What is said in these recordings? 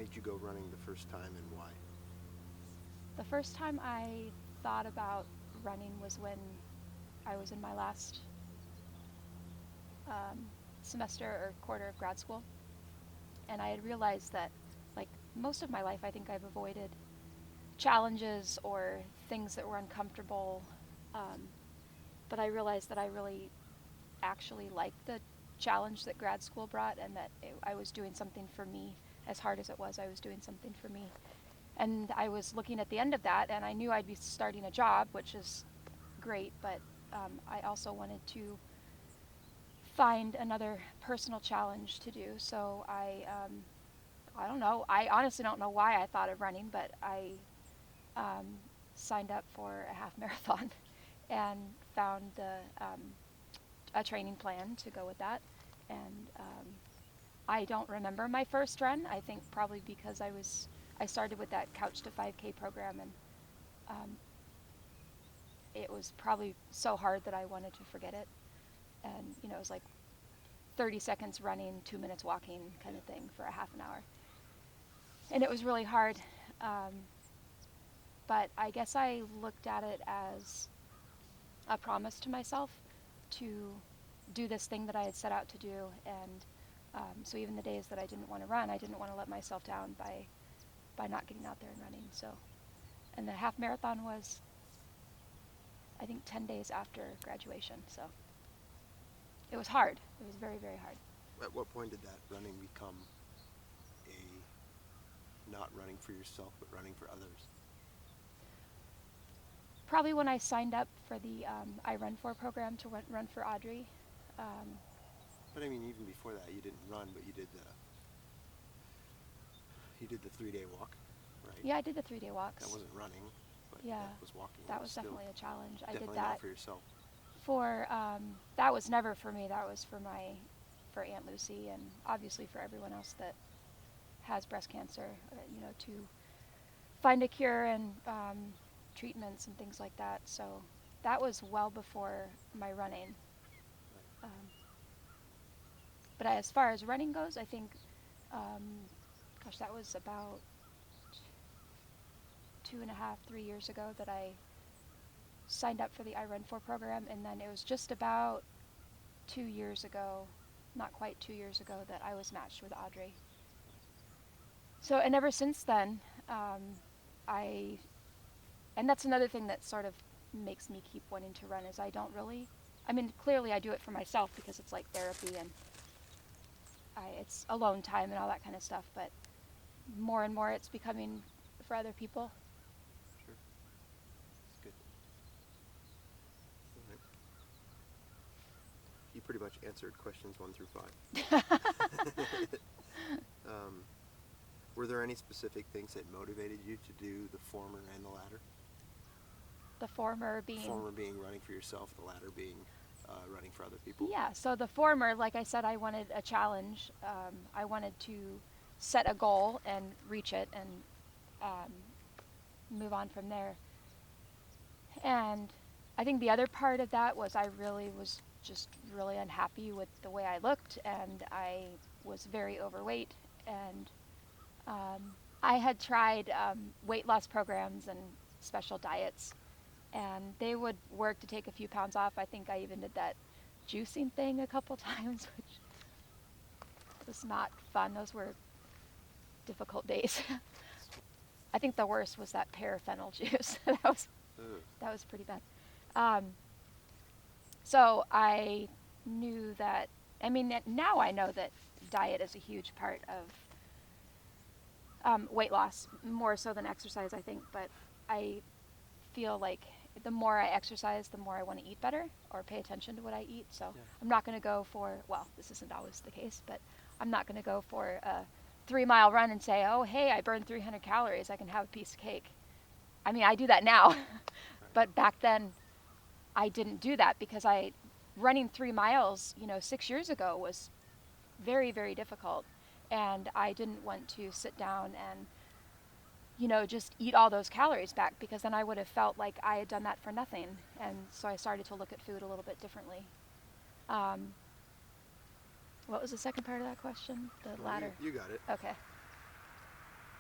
made you go running the first time and why? The first time I thought about running was when I was in my last um, semester or quarter of grad school, and I had realized that, like most of my life, I think I've avoided challenges or things that were uncomfortable. Um, but I realized that I really actually liked the challenge that grad school brought, and that I was doing something for me. As hard as it was, I was doing something for me. And I was looking at the end of that, and I knew I'd be starting a job, which is great, but I also wanted to find another personal challenge to do. So I don't know. I honestly don't know why I thought of running, but I um, signed up for a half marathon and found a training plan to go with that. And I don't remember my first run. I think probably because I started with that Couch to 5K program, and um, it was probably so hard that I wanted to forget it. And it was like 30 seconds running, 2 minutes walking kind of thing for a half an hour. And it was really hard. Um, but I guess I looked at it as a promise to myself to do this thing that I had set out to do. And so even the days that I didn't want to run, I didn't want to let myself down by not getting out there and running. So, and the half marathon was, I think, 10 days after graduation. So it was hard. It was very, very hard. At what point did that running become a not running for yourself but running for others? Probably when I signed up for the I Run For program to run for Audrey. Um, But I mean, even before that, you didn't run, but you did the 3-day walk, right? yeah, I did the 3-day That walks. wasn't running, but Yeah, that was walking. It that was was still definitely a challenge. I did definitely not that for yourself. for that was never for me. That was for Aunt Lucy, and obviously for everyone else that has breast cancer. To find a cure and treatments and things like that. So that was well before my running. Right. Um, but as far as running goes, I think, um, gosh, that was about 2.5, 3 years ago that I signed up for the I Run For program, and then it was just about 2 years ago, not quite 2 years ago, that I was matched with Audrey. So, and ever since then, I, and that's another thing that sort of makes me keep wanting to run is I don't really, I mean, clearly I do it for myself because it's like therapy and it's alone time and all that kind of stuff, but more and more it's becoming for other people. Sure. That's good. All right. You pretty much answered questions 1 through 5. um, were there any specific things that motivated you to do the former and the latter? The former The being, former being running for yourself, the latter being running for other people. yeah, so the former, like I said, I wanted a challenge. I wanted to set a goal and reach it and um, move on from there. And I think the other part of that was I really was just really unhappy with the way I looked, and I was very overweight. And I had tried weight loss programs and special diets, and they would work to take a few pounds off. I think I even did that juicing thing a couple times, which was not fun. Those were difficult days. I think the worst was that paraffenol juice. Ugh. That was pretty bad. Um, so I knew that. I mean, now I know that diet is a huge part of weight loss, more so than exercise, I think. But I feel like the more I exercise, the more I want to eat better or pay attention to what I eat. So Yeah. I'm not going to go for, well, this isn't always the case, but I'm not going to go for a 3-mile run and say, oh, hey, I burned 300 calories. I can have a piece of cake. I mean, I do that now. Right. But back then, I didn't do that because running 3 miles, 6 years ago was very, very difficult. And I didn't want to sit down and, just eat all those calories back because then I would have felt like I had done that for nothing. And so I started to look at food a little bit differently. Um, what was the second part of that question? The Well, latter. you got it. Okay.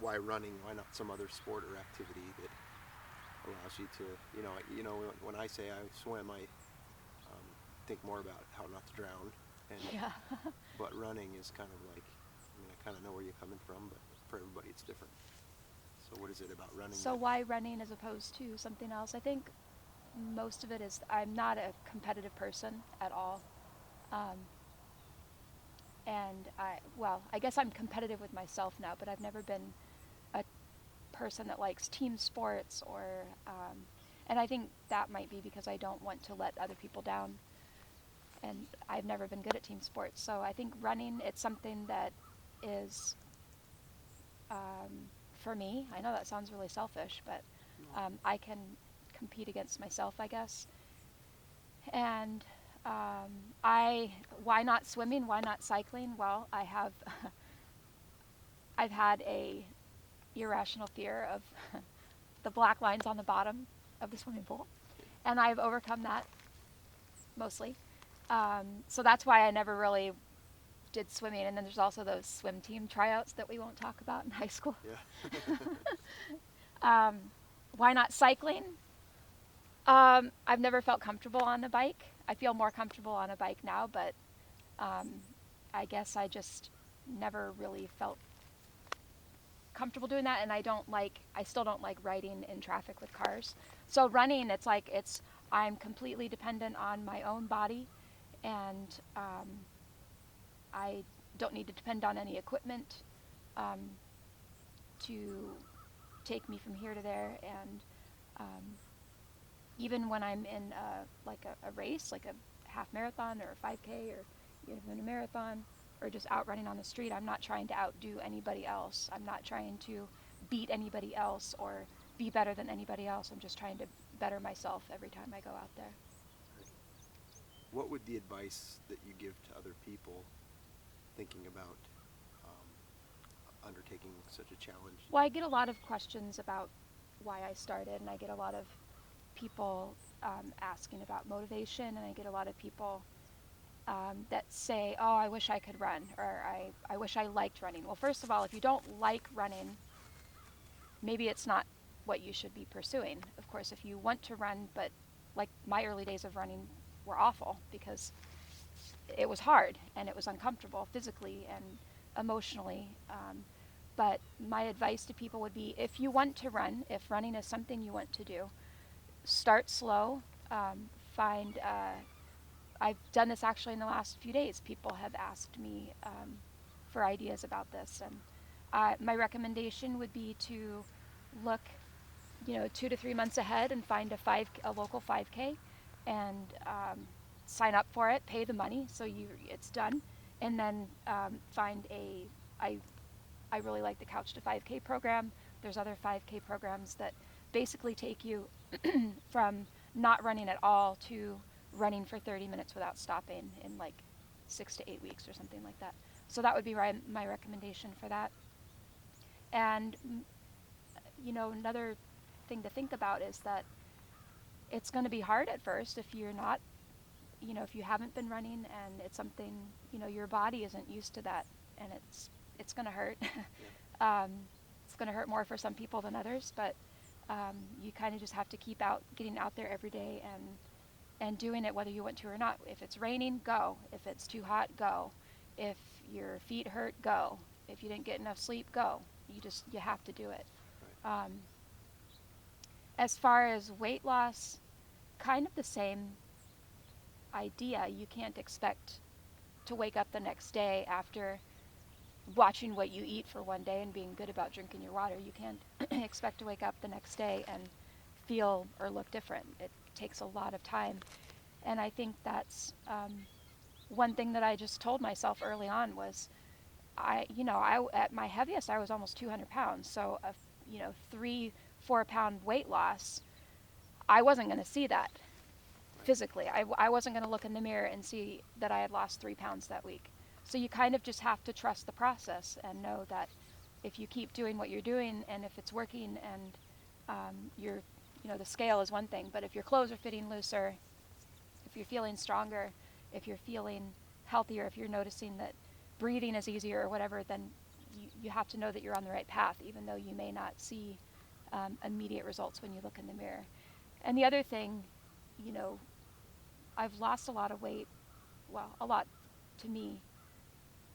why running? Why not some other sport or activity that allows you to, when I say I swim, I think more about how not to drown, and Yeah. but running is kind of like, I kind of know where you're coming from, but for everybody it's different. So what is it about running So that? why running as opposed to something else? I think most of it is I'm not a competitive person at all. Um, and I guess I'm competitive with myself now, but I've never been a person that likes team sports and I think that might be because I don't want to let other people down. And I've never been good at team sports. So I think running, it's something that is, for me, I know that sounds really selfish, but No. I can compete against myself, I guess. And why not swimming? Why not cycling? Well, I've had a irrational fear of the black lines on the bottom of the swimming pool, and I've overcome that mostly. So that's why I never really did swimming. And then there's also those swim team tryouts that we won't talk about in high school. Yeah. um, why not cycling? I've never felt comfortable on a bike. I feel more comfortable on a bike now, but um, I guess I just never really felt comfortable doing that, and I still don't like riding in traffic with cars. So running, I'm completely dependent on my own body, and I don't need to depend on any equipment um, to take me from here to there. And um, even when I'm in a race, like a half marathon or a 5K or even a marathon, or just out running on the street, I'm not trying to outdo anybody else. I'm not trying to beat anybody else or be better than anybody else. I'm just trying to better myself every time I go out there. Right. What would the advice that you give to other people thinking about undertaking such a challenge? Well, I get a lot of questions about why I started, and I get a lot of people asking about motivation, and I get a lot of people that say, oh, I wish I could run, or I wish I liked running. Well, first of all, if you don't like running, maybe it's not what you should be pursuing. Of course, if you want to run, but like my early days of running were awful because it was hard and it was uncomfortable physically and emotionally. But my advice to people would be if you want to run, if running is something you want to do, start slow. Find, I've done this actually in the last few days. People have asked me for ideas about this. And my recommendation would be to look 2 to 3 months ahead and find a local 5K and sign up for it, pay the money so it's done, and then find I I really like the Couch to 5K program. There's other 5K programs that basically take you from not running at all to running for 30 minutes without stopping in like 6 to 8 weeks or something like that. So that would be my recommendation for that. And another thing to think about is that it's going to be hard at first if you're not, if you haven't been running and it's something, your body isn't used to that, and it's going to hurt. Yeah. It's going to hurt more for some people than others, but you kind of just have to keep getting out there every day and doing it whether you want to or not. If it's raining, go. If it's too hot, go. If your feet hurt, go. If you didn't get enough sleep, go. You have to do it. Right. As far as weight loss, kind of the same idea. You can't expect to wake up the next day after watching what you eat for one day and being good about drinking your water. You can't expect to wake up the next day and feel or look different. It takes a lot of time. And I think that's one thing that I just told myself early on was I at my heaviest I was almost 200 pounds. So a 3-4 pound weight loss, I wasn't going to see that Right. physically. I wasn't going to look in the mirror and see that I had lost 3 pounds that week. So you kind of just have to trust the process and know that if you keep doing what you're doing and if it's working and the scale is one thing, but if your clothes are fitting looser, if you're feeling stronger, if you're feeling healthier, if you're noticing that breathing is easier or whatever, then you have to know that you're on the right path, even though you may not see immediate results when you look in the mirror. And the other thing, you know, I've lost a lot of weight, well, a lot to me,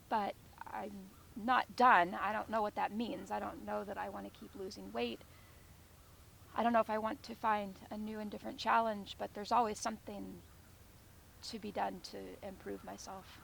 but I'm not done. I don't know what that means. I don't know that I want to keep losing weight. I don't know if I want to find a new and different challenge, but there's always something to be done to improve myself.